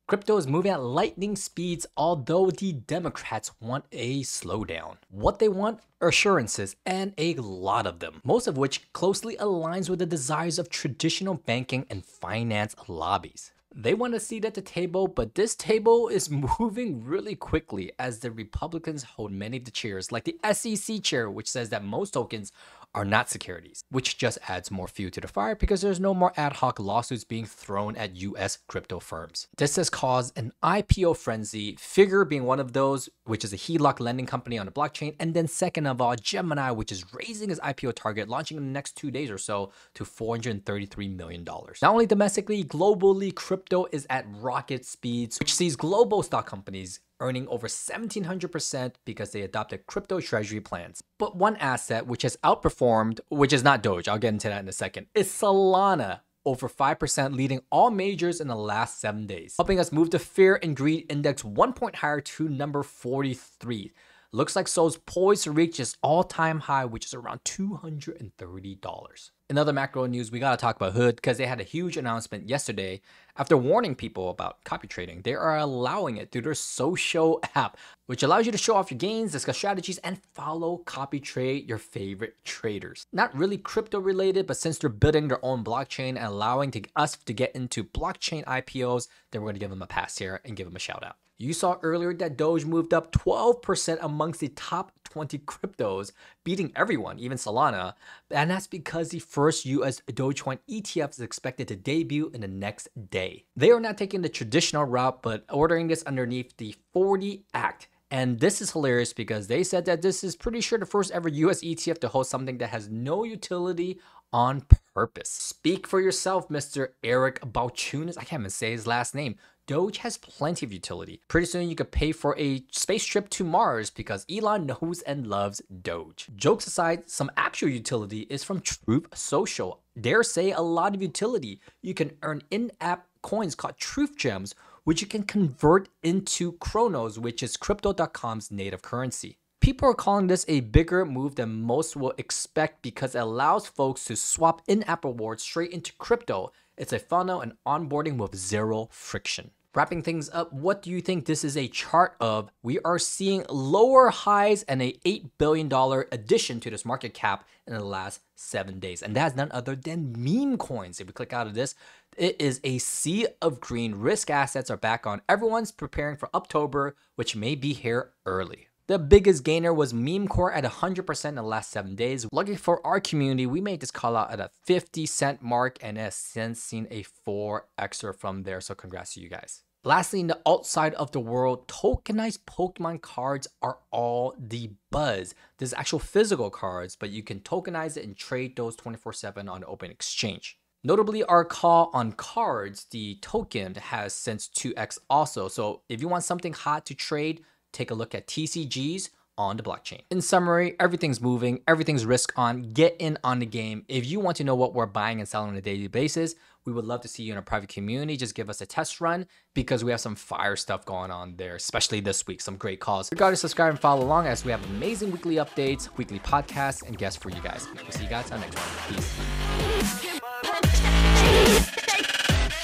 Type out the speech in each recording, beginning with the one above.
Crypto is moving at lightning speeds, although the Democrats want a slowdown. What they want? Assurances, and a lot of them, most of which closely aligns with the desires of traditional banking and finance lobbies. They want a seat at the table, but this table is moving really quickly as the Republicans hold many of the chairs, like the SEC chair, which says that most tokens are not securities, which just adds more fuel to the fire because there's no more ad hoc lawsuits being thrown at US crypto firms. This has caused an IPO frenzy, Figure being one of those, which is a HELOC lending company on the blockchain, and then second of all, Gemini, which is raising its IPO target, launching in the next 2 days or so to $433 million. Not only domestically, globally, crypto is at rocket speeds, which sees global stock companies earning over 1,700% because they adopted crypto treasury plans. But one asset which has outperformed, which is not Doge, I'll get into that in a second, is Solana, over 5%, leading all majors in the last 7 days, helping us move the Fear and Greed Index 1 point higher to number 43. Looks like Sol's poised to reach its all-time high, which is around $230. In other macro news, we gotta talk about Hood because they had a huge announcement yesterday. After warning people about copy trading, they are allowing it through their social app, which allows you to show off your gains, discuss strategies, and follow copy trade your favorite traders. Not really crypto related, but since they're building their own blockchain and allowing us to get into blockchain IPOs, then we're gonna give them a pass here and give them a shout out. You saw earlier that Doge moved up 12% amongst the top 20 cryptos, beating everyone, even Solana. And that's because the first US Dogecoin ETF is expected to debut in the next day. They are not taking the traditional route, but ordering this underneath the 40 Act. And this is hilarious because they said that this is pretty sure the first ever US ETF to host something that has no utility on purpose. Speak for yourself, Mr. Eric Balchunas. I can't even say his last name. Doge has plenty of utility. Pretty soon you could pay for a space trip to Mars because Elon knows and loves Doge. Jokes aside, some actual utility is from Truth Social. Dare say a lot of utility. You can earn in-app coins called Truth Gems, which you can convert into Chronos, which is Crypto.com's native currency. People are calling this a bigger move than most will expect because it allows folks to swap in-app rewards straight into crypto. It's a funnel and onboarding with zero friction. Wrapping things up, what do you think this is a chart of? We are seeing lower highs and a $8 billion addition to this market cap in the last 7 days. And that's none other than meme coins. If we click out of this, it is a sea of green. Risk assets are back on. Everyone's preparing for October, which may be here early. The biggest gainer was Memecore at 100% in the last 7 days. Lucky for our community, we made this call out at a 50-cent mark and has since seen a 4xer from there. So congrats to you guys. Lastly, in the outside of the world, tokenized Pokemon cards are all the buzz. There's actual physical cards, but you can tokenize it and trade those 24/7 on the open exchange. Notably, our call on cards, the token has since 2x also. So if you want something hot to trade, take a look at TCGs on the blockchain. In summary, everything's moving, everything's risk on. Get in on the game. If you want to know what we're buying and selling on a daily basis, we would love to see you in a private community. Just give us a test run because we have some fire stuff going on there, especially this week, some great calls. Regardless, subscribe and follow along as we have amazing weekly updates, weekly podcasts, and guests for you guys. We'll see you guys on the next one.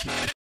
Peace.